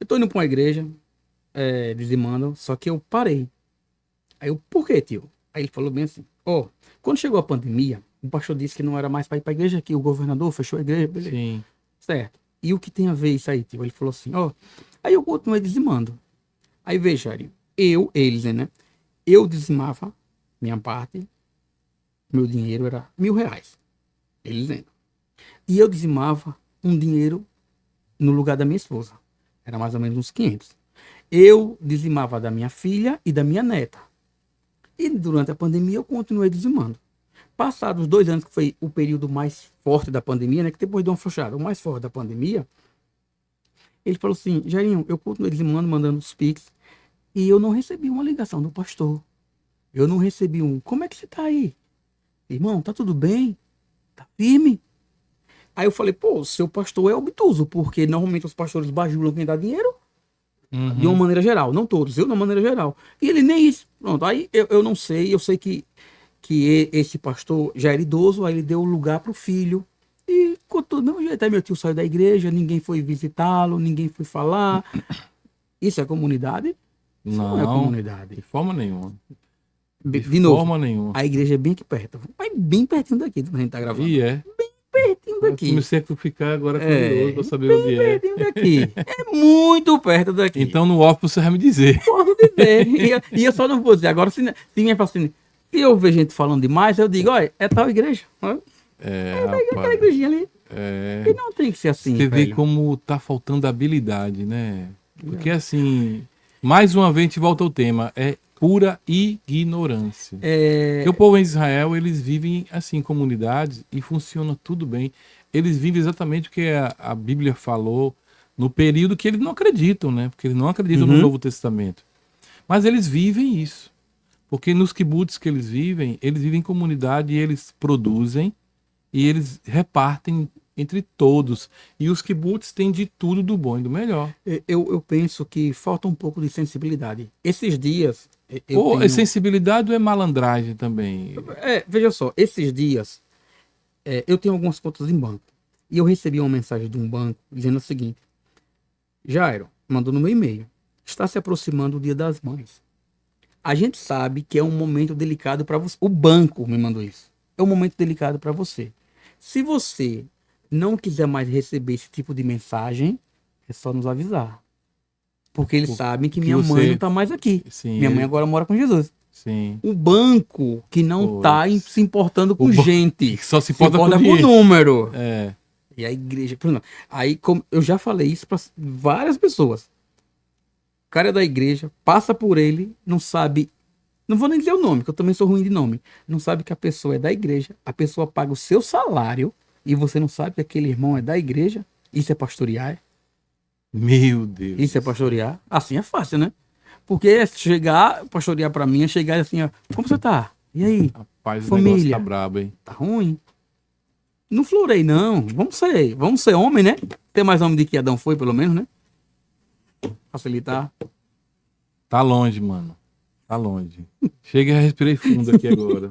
Eu tô indo pra uma igreja, dizimando, só que eu parei. Aí eu, por quê, tio? Aí ele falou bem assim, quando chegou a pandemia, o pastor disse que não era mais para ir pra igreja, que o governador fechou a igreja, beleza. Sim. Certo. E o que tem a ver isso aí, tio? Ele falou assim, aí eu continuei dizimando. Aí veja, Jairinho, eles, né? Eu dizimava minha parte, meu dinheiro era R$ 1.000. Ele dizendo. E eu dizimava um dinheiro no lugar da minha esposa. Era mais ou menos uns 500. Eu dizimava da minha filha e da minha neta. E durante a pandemia eu continuei dizimando. Passados 2 anos, que foi o período mais forte da pandemia, né? Que depois deu uma afrouxada, o mais forte da pandemia, ele falou assim, Jairinho, eu continuei dizimando, mandando os Pix, e eu não recebi uma ligação do pastor. Eu não recebi como é que você tá aí? Irmão, tá tudo bem? Tá firme? Aí eu falei, pô, seu pastor é obtuso, porque normalmente os pastores bajulam quem dá dinheiro, de uma maneira geral, não todos, eu de uma maneira geral. E ele nem isso. Pronto, aí eu não sei, eu sei que esse pastor já era idoso, aí ele deu lugar pro filho. E com todo do mesmo jeito, aí meu tio saiu da igreja, ninguém foi visitá-lo, ninguém foi falar. Isso é comunidade? Isso não é comunidade. De forma nenhuma. De novo, forma nenhuma. a igreja é bem aqui perto. Mas bem pertinho daqui, quando a gente tá gravando. E é. Pertinho Eu daqui. comecei a ficar agora curioso pra saber onde é. Pertinho daqui. É muito perto daqui. Então no off você vai me dizer. Posso dizer. E eu só não vou dizer. Agora, se me fala assim, se eu ver gente falando demais, eu digo, olha, é tal igreja. Aquela Rapaz. igrejinha ali. É. E não tem que ser assim, Você vê velho. como tá faltando habilidade, né? Porque assim, mais uma vez a gente volta ao tema, é pura ignorância. Porque o povo em Israel, eles vivem assim, em comunidades, e funciona tudo bem. Eles vivem exatamente o que a Bíblia falou no período que eles não acreditam, né? Porque eles não acreditam no Novo Testamento. Mas eles vivem isso. Porque nos kibbutz que eles vivem em comunidade e eles produzem e eles repartem entre todos. E os kibbutz têm de tudo do bom e do melhor. Eu penso que falta um pouco de sensibilidade. Esses dias. Eu Ou é tenho... sensibilidade ou é malandragem também? Veja só, esses dias eu tenho algumas contas em banco. E eu recebi uma mensagem de um banco dizendo o seguinte: Jairo, mandou no meu e-mail. Está se aproximando o Dia das Mães. A gente sabe que é um momento delicado para você. O banco me mandou isso. É um momento delicado para você. Se você não quiser mais receber esse tipo de mensagem, é só nos avisar. Porque eles sabem que minha mãe não está mais aqui. Sim, minha mãe agora mora com Jesus. Sim. O banco que não está se importando com gente. Só se importa com o número. É. E a igreja. Aí, como eu já falei isso para várias pessoas. O cara é da igreja, passa por ele, não sabe. Não vou nem dizer o nome, que eu também sou ruim de nome. Não sabe que a pessoa é da igreja, a pessoa paga o seu salário e você não sabe que aquele irmão é da igreja. Isso é pastorear? Meu Deus. Isso é pastorear? Assim é fácil, né? Porque pastorear pra mim é chegar assim, ó, como você tá? E aí? Rapaz, família? O negócio tá brabo, hein? Tá ruim? Não florei, não. Vamos ser homem, né? Ter mais homem do que Adão foi, pelo menos, né? Facilitar. Tá longe, mano. Tá longe. Chega e respirei fundo aqui agora.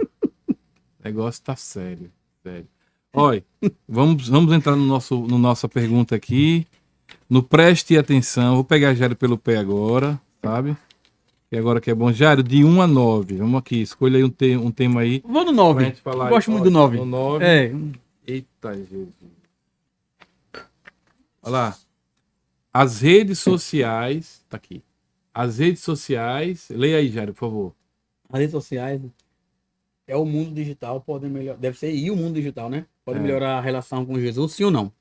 O negócio tá sério. Sério. Olha, vamos entrar no nossa pergunta aqui. No preste atenção. Vou pegar Jário pelo pé agora, sabe? E agora que é bom. Jário, de 1 a 9. Vamos aqui, escolha aí um tema aí. Vou no 9. Gosto muito do 9. No 9. É. Eita, Jesus. Olha lá. As redes sociais. Tá aqui. As redes sociais. Leia aí, Jário, por favor. As redes sociais é o mundo digital, pode melhorar. Deve ser e o mundo digital, né? Pode melhorar a relação com Jesus, sim ou não?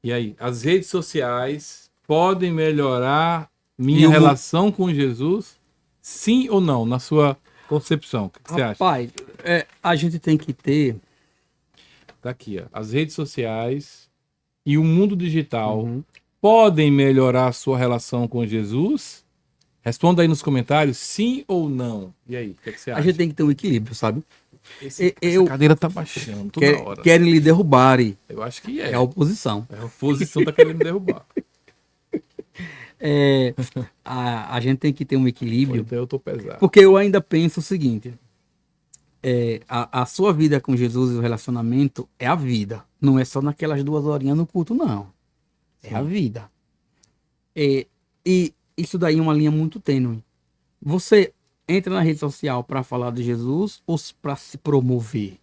E aí? As redes sociais podem melhorar minha relação com Jesus? Sim ou não? Na sua concepção. O que você acha? Rapaz, a gente tem que ter. Tá aqui, ó. As redes sociais e o mundo digital podem melhorar a sua relação com Jesus? Responda aí nos comentários, sim ou não. E aí, o que você acha? A gente tem que ter um equilíbrio, sabe? Essa cadeira tá baixando toda hora. Querem lhe derrubarem. Eu acho que é. É a oposição. É a oposição tá querendo me derrubar. A gente tem que ter um equilíbrio. Então eu tô pesado. Porque eu ainda penso o seguinte. A sua vida com Jesus e o relacionamento é a vida. Não é só naquelas 2 horinhas no culto, não. É a vida. E isso daí é uma linha muito tênue. Você entra na rede social para falar de Jesus ou para se promover?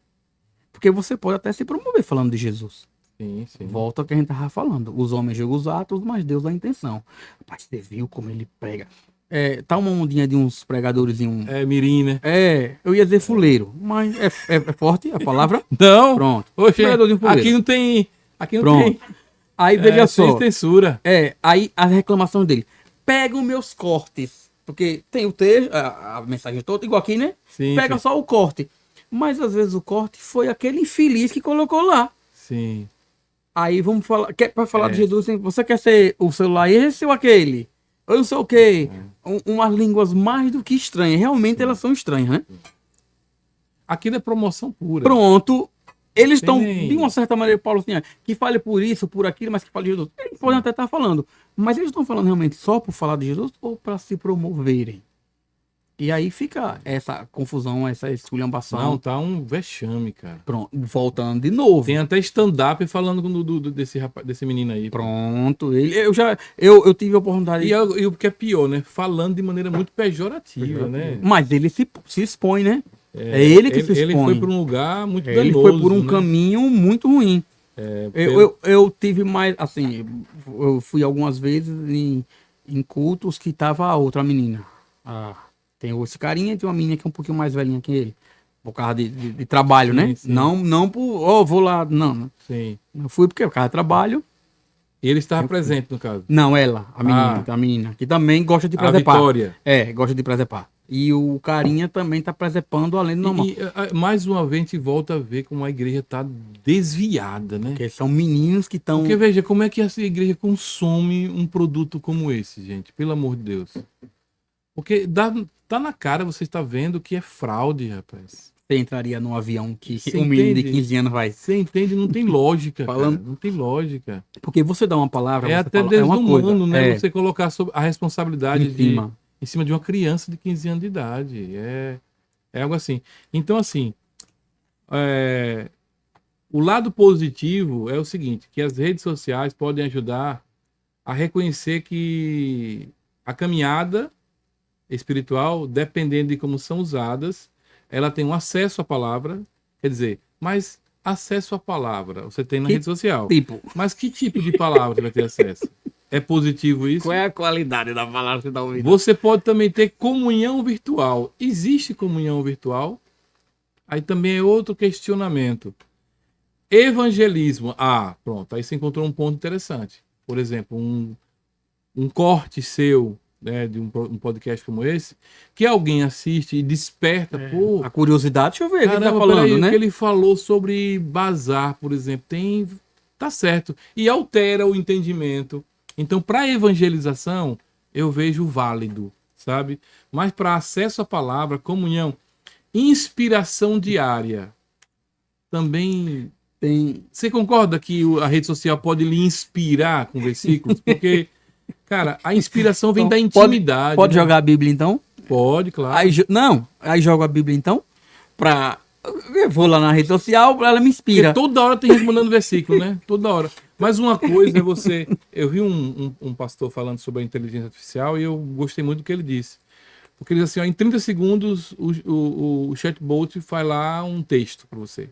Porque você pode até se promover falando de Jesus. Sim, sim. Volta ao que a gente estava falando. Os homens julgam os atos, mas Deus dá a intenção. Rapaz, você viu como ele prega? Tá uma ondinha de uns pregadores em um... mirim, né? Eu ia dizer fuleiro, mas é forte a palavra? Não. Pronto. Oxe, aqui não tem... Aqui não Pronto. tem... Aí veja só. Sem censura. Aí as reclamações dele. Pega os meus cortes. Porque tem o texto, a mensagem toda, igual aqui, né? Sim, Pega só o corte. Mas às vezes o corte foi aquele infeliz que colocou lá. Sim. Aí vamos falar. Para falar de Jesus, você quer ser o celular esse ou aquele? Eu não sei o quê. Umas línguas mais do que estranhas. Realmente elas são estranhas, né? Aquilo é promoção pura. Pronto. Eles estão, de uma certa maneira, Paulo, assim, que fale por isso, por aquilo, mas que fale de Jesus. Eles podem até estar falando. Mas eles estão falando realmente só por falar de Jesus ou para se promoverem? E aí fica essa confusão, essa esculhambação. Não, tá um vexame, cara. Pronto, voltando de novo. Tem até stand-up falando desse menino aí. Pronto, eu tive a oportunidade... E o que é pior, né? Falando de maneira muito pejorativa, né? Mas ele se expõe, né? É ele que se expõe. Ele foi por um lugar muito danoso. Ele foi por um caminho muito ruim. Eu tive mais, assim, eu fui algumas vezes em cultos que tava a outra menina. Tem esse carinha e tem uma menina que é um pouquinho mais velhinha que ele. Por causa de trabalho, sim, né? Sim. Não por, vou lá, não. Sim. Eu fui porque por causa de trabalho. E ele estava presente, no caso? Não, ela, a menina, que também gosta de presepar. A Vitória. Gosta de presepar. E o carinha também tá presepando além do normal. E mais uma vez a gente volta a ver como a igreja tá desviada, né? Porque são meninos que estão... Porque veja, como é que essa igreja consome um produto como esse, gente? Pelo amor de Deus. Porque tá na cara, você está vendo que é fraude, rapaz. Você entraria num avião que Você um menino de entende? 15 anos vai. Você entende? Não tem lógica, Falando- cara. Não tem lógica. Porque você dá uma palavra, É você até fala, é uma coisa. desumano, né? É, Você colocar a responsabilidade em cima. de uma criança de 15 anos de idade. É algo assim. Então, assim, é, o lado positivo é o seguinte, que as redes sociais podem ajudar a reconhecer que a caminhada espiritual, dependendo de como são usadas, ela tem um acesso à palavra, quer dizer, mas acesso à palavra você tem na Que rede social. Tipo, Mas que tipo de palavra você vai ter acesso? É positivo isso? qual é a qualidade da palavra que você tá ouvindo? Você pode também ter comunhão virtual. Existe comunhão virtual? Aí também é outro questionamento. Evangelismo. Ah, pronto. Aí você encontrou um ponto interessante. Por exemplo, um corte seu, né, de um podcast como esse, que alguém assiste e desperta, pô, A curiosidade, deixa eu ver o que ele tá caramba, falando, peraí, o né? que ele falou sobre bazar, por exemplo, tá certo. E altera o entendimento. Então, para evangelização, eu vejo válido, sabe? Mas para acesso à palavra, comunhão, inspiração diária, também. Tem. Você concorda que a rede social pode lhe inspirar com versículos? Porque, cara, a inspiração vem Então, da intimidade. Pode né? jogar a Bíblia então? Pode, claro. Aí, não, aí jogo a Bíblia então. Eu vou lá na rede social, ela me Porque inspira. toda hora tem gente mandando versículo, né? Toda hora. Mas uma coisa é você. Eu vi um pastor falando sobre a inteligência artificial e eu gostei muito do que ele disse. Porque ele diz assim: ó, em 30 segundos o chatbot faz lá um texto para você.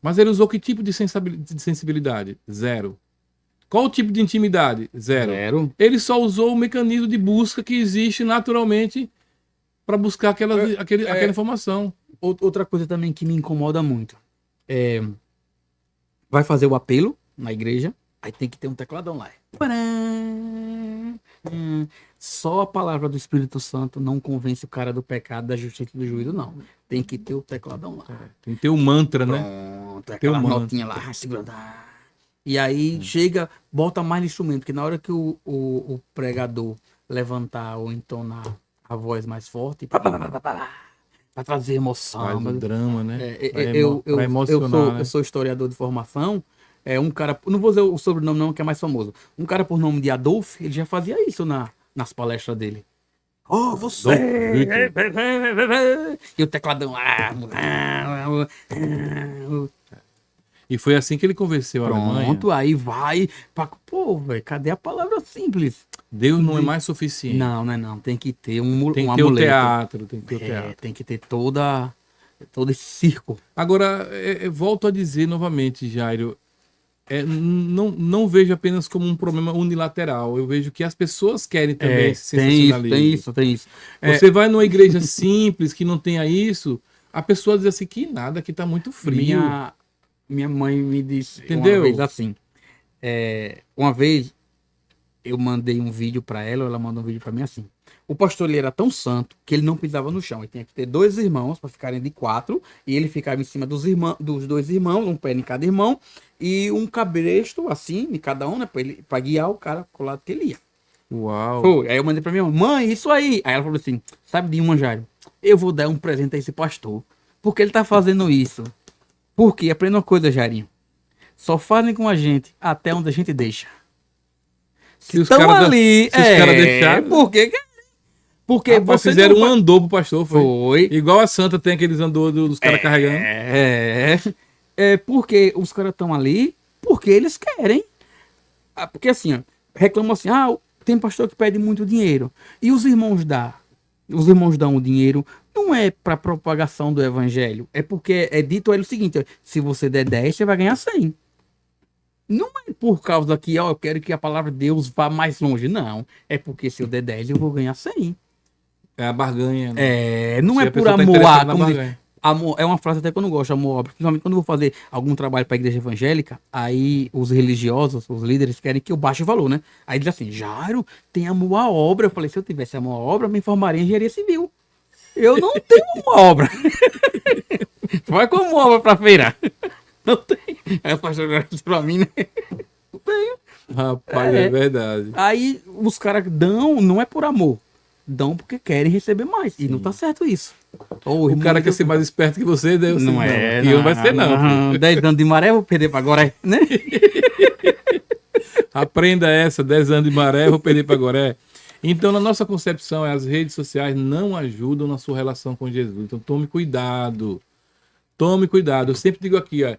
Mas ele usou que tipo de sensibilidade? Zero. Qual o tipo de intimidade? Zero. Ele só usou o mecanismo de busca que existe naturalmente para buscar aquela informação. Outra coisa também que me incomoda muito é. Vai fazer o apelo na igreja, aí tem que ter um tecladão lá. Só a palavra do Espírito Santo não convence o cara do pecado, da justiça e do juízo, não. Tem que ter o tecladão lá. Tem que ter o mantra, né? Pronto, Tem aquela um mantra. notinha lá, segurando. E aí chega, bota mais no instrumento, que na hora que o pregador levantar ou entonar a voz mais forte, pra trazer emoção. Faz o drama, né? Pra emocionar, né? eu sou historiador de formação. Um cara, não vou dizer o sobrenome não, que é mais famoso. Um cara por nome de Adolf, ele já fazia isso nas palestras dele. Oh, você! E o tecladão. E foi assim que ele convenceu a Alemanha. Pronto, aí vai. Pô, velho, cadê a palavra simples? Deus não é mais suficiente. Não, não é não. Tem que ter Tem que um ter o amuleto. teatro, tem que ter o teatro. Tem que ter todo esse circo. Agora, volto a dizer novamente, Jairo, não vejo apenas como um problema unilateral. Eu vejo que as pessoas querem também esse sensacionalismo. Tem isso. Você vai numa igreja simples que não tenha isso, a pessoa diz assim que nada, que tá muito frio. Minha mãe me disse Entendeu? uma vez assim. Uma vez eu mandei um vídeo pra ela mandou um vídeo pra mim assim. O pastor ele era tão santo que ele não pisava no chão. Ele tinha que ter 2 irmãos para ficarem de 4 e ele ficava em cima dos 2 irmãos, um pé em cada irmão e um cabresto assim em cada um, né, para guiar o cara pro lado que ele ia. Uau! Aí eu mandei pra minha mãe, isso aí. Aí ela falou assim: sabe de uma, Jairo? Eu vou dar um presente a esse pastor porque ele tá fazendo isso. Porque aprenda uma coisa, Jairinho. Só fazem com a gente até onde a gente deixa. Se os caras deixarem. Porque Rapaz, você fizeram um andor pro pastor, Foi. Igual a Santa tem aqueles andor dos caras carregando. Porque os caras estão ali porque eles querem. Porque assim, ó, reclamam assim, tem pastor que pede muito dinheiro. E os irmãos dão o dinheiro, não é para propagação do evangelho, é porque é dito a ele o seguinte, ó, se você der 10, você vai ganhar 100. Não é por causa que, eu quero que a palavra de Deus vá mais longe, não. É porque se eu der 10, eu vou ganhar 100. É a barganha, né? Não Se é a por pessoa tá amor interessada a... na Como diz, barganha. amor, é uma frase até que eu não gosto, amor, principalmente quando eu vou fazer algum trabalho para a igreja evangélica, aí os religiosos, os líderes querem que eu baixe o valor, né? Aí diz assim, Jairo, tem amor à obra. Eu falei, se eu tivesse amor à obra, eu me formaria em engenharia civil. Eu não tenho amor à obra. Vai com amor à obra pra feira. Não tem. Aí o pastor disse pra mim, né? Não tenho. Rapaz, é verdade. Aí os caras dão, não é por amor. dão porque querem receber mais. E não tá certo isso. O cara quer ser mais esperto que você, Deus. Não é, não vai ser, não. Filho. 10 anos de maré, vou perder pra agora, né? Aprenda essa, 10 anos de maré, vou perder para Goré. Então, na nossa concepção, as redes sociais não ajudam na sua relação com Jesus. Então, tome cuidado. Tome cuidado. Eu sempre digo aqui, ó,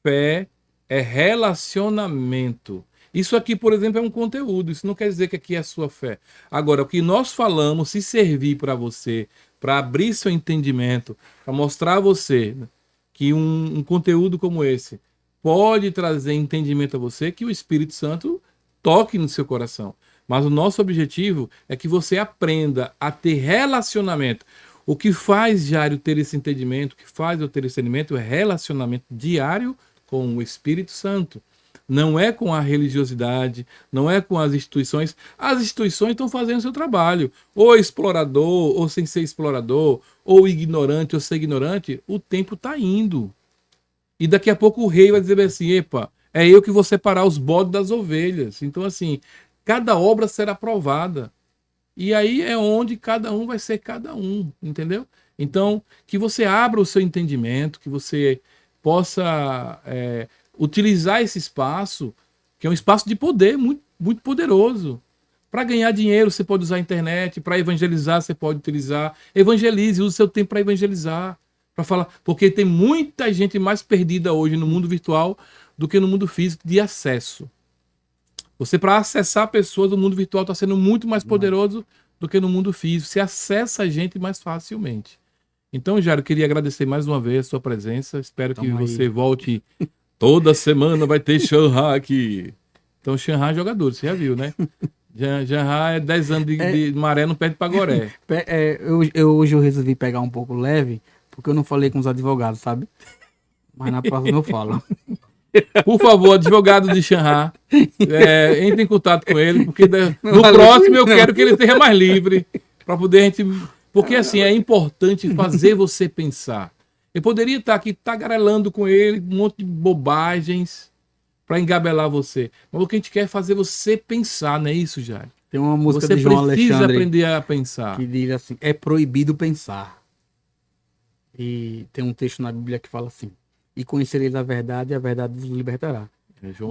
fé é relacionamento. Isso aqui, por exemplo, é um conteúdo. Isso não quer dizer que aqui é a sua fé. Agora, o que nós falamos, se servir para você, para abrir seu entendimento, para mostrar a você que um conteúdo como esse pode trazer entendimento a você, que o Espírito Santo toque no seu coração. Mas o nosso objetivo é que você aprenda a ter relacionamento. O que faz Jário ter esse entendimento, o que faz eu ter esse entendimento é relacionamento diário com o Espírito Santo. Não é com a religiosidade, não é com as instituições. As instituições estão fazendo o seu trabalho. Ou explorador, ou sem ser explorador, ou ignorante, ou ser ignorante. O tempo está indo. E daqui a pouco o rei vai dizer assim, epa, é eu que vou separar os bodes das ovelhas. Então, assim, cada obra será provada. E aí é onde cada um vai ser cada um, entendeu? Então, que você abra o seu entendimento, que você possa utilizar esse espaço, que é um espaço de poder muito, muito poderoso. Para ganhar dinheiro, você pode usar a internet, para evangelizar, você pode utilizar. Evangelize, use o seu tempo para evangelizar. Para falar, porque tem muita gente mais perdida hoje no mundo virtual do que no mundo físico de acesso. Você, para acessar pessoas do mundo virtual, está sendo muito mais poderoso do que no mundo físico. Você acessa a gente mais facilmente. Então, Jário, eu queria agradecer mais uma vez a sua presença. Espero que você volte toda semana. Vai ter Shanha aqui. Então, Shanha é jogador, você já viu, né? Shanha é 10 anos de maré, não perde para Goré. Hoje eu resolvi pegar um pouco leve, porque eu não falei com os advogados, sabe? Mas na próxima eu falo. Por favor, advogado de Shanha, entre em contato com ele, porque no próximo eu quero que ele esteja mais livre, para poder a gente... Porque assim, é importante fazer você pensar. Eu poderia estar aqui tagarelando com ele, um monte de bobagens, para engabelar você. Mas o que a gente quer é fazer você pensar, não é isso, Jair? Tem uma música você de João precisa Alexandre aprender a pensar. que diz assim, é proibido pensar. E tem um texto na Bíblia que fala assim, e conhecereis a verdade vos libertará.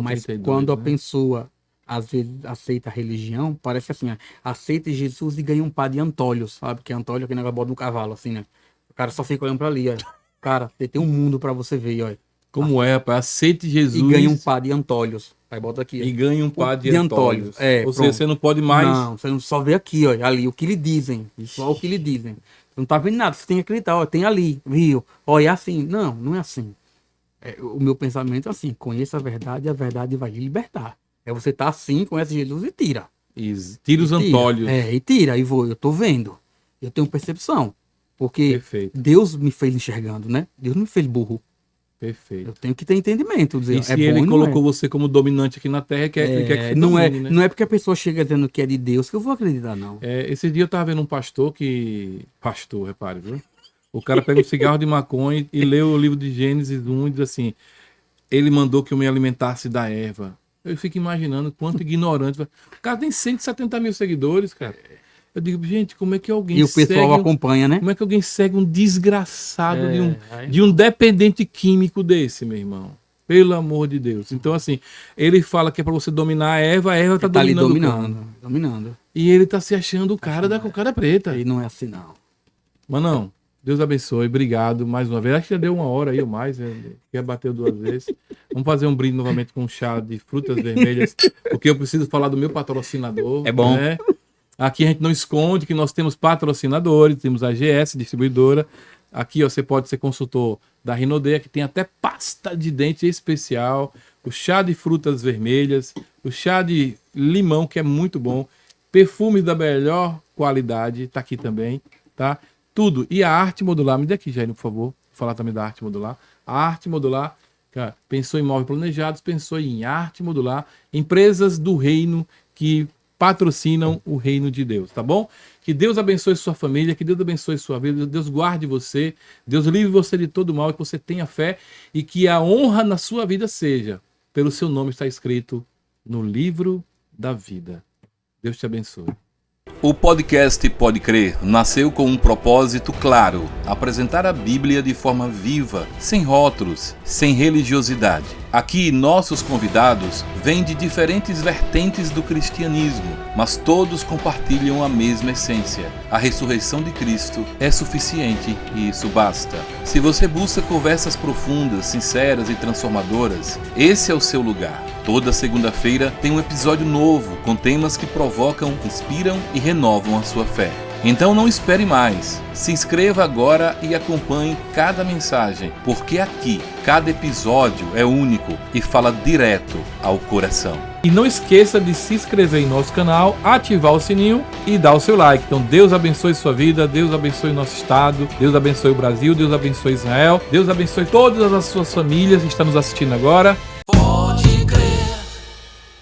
Mas 32, quando a pessoa, às vezes, aceita a religião, parece assim, aceita Jesus e ganha um par de antolhos, sabe? Que antolho é aquele negócio bota no cavalo, assim, né? O cara só fica olhando pra ali, ó. Cara, você tem um mundo pra você ver, ó. Como é, rapaz? Aceite Jesus. E ganha um par de antolhos. Aí bota aqui. E ganha um par de antolhos. Ou seja, você não pode mais... Não, você não só vê aqui, ó, ali, o que lhe dizem. Só o que lhe dizem. Você não tá vendo nada, você tem que acreditar, ó, tem ali, viu? Ó, é assim. Não, não é assim. O meu pensamento é assim, conheça a verdade vai lhe libertar. É você tá assim, conhece Jesus e tira. Tira os antolhos. E tira, eu tô vendo. Eu tenho percepção. Porque Perfeito. Deus me fez enxergando, né? Deus não me fez burro. Perfeito. Eu tenho que ter entendimento. Dizer, e se ele colocou você como dominante aqui na Terra, ele quer que você domine, né? Não é porque a pessoa chega dizendo que é de Deus que eu vou acreditar, não. Esse dia eu tava vendo um pastor que... Pastor, repare, viu? O cara pega um cigarro de maconha e lê o livro de Gênesis 1 e diz assim, ele mandou que eu me alimentasse da erva. Eu fico imaginando quanto ignorante. O cara tem 170 mil seguidores, cara. Eu digo, gente, como é que alguém segue... E o pessoal acompanha, né? Como é que alguém segue um desgraçado de um dependente químico desse, meu irmão? Pelo amor de Deus. Então, assim, ele fala que é pra você dominar a erva tá dominando. E ele tá se achando o cara da cocada preta. E não é assim, não. Mas não, Deus abençoe, obrigado mais uma vez. Acho que já deu uma hora aí ou mais, já bateu 2 vezes. Vamos fazer um brinde novamente com um chá de frutas vermelhas, porque eu preciso falar do meu patrocinador. É bom. Né? Aqui a gente não esconde que nós temos patrocinadores, temos a GS Distribuidora. Aqui ó, você pode ser consultor da Rinode, que tem até pasta de dente especial, o chá de frutas vermelhas, o chá de limão, que é muito bom, perfumes da melhor qualidade, tá aqui também, tá? Tudo. E a arte modular, me dê aqui, Jair, por favor. Vou falar também da arte modular. A arte modular, cara, pensou em móveis planejados, pensou em arte modular, empresas do reino que patrocinam o reino de Deus, tá bom? Que Deus abençoe sua família, que Deus abençoe sua vida, Deus guarde você, Deus livre você de todo mal, que você tenha fé e que a honra na sua vida seja, pelo seu nome está escrito no livro da vida. Deus te abençoe. O podcast Pode Crer nasceu com um propósito claro: apresentar a Bíblia de forma viva, sem rótulos, sem religiosidade. Aqui, nossos convidados vêm de diferentes vertentes do cristianismo, mas todos compartilham a mesma essência. A ressurreição de Cristo é suficiente e isso basta. Se você busca conversas profundas, sinceras e transformadoras, esse é o seu lugar. Toda segunda-feira tem um episódio novo com temas que provocam, inspiram e renovam a sua fé. Então não espere mais. Se inscreva agora e acompanhe cada mensagem, porque aqui, cada episódio é único e fala direto ao coração. E não esqueça de se inscrever em nosso canal, ativar o sininho e dar o seu like. Então Deus abençoe sua vida, Deus abençoe o nosso estado, Deus abençoe o Brasil, Deus abençoe Israel, Deus abençoe todas as suas famílias que estão nos assistindo agora.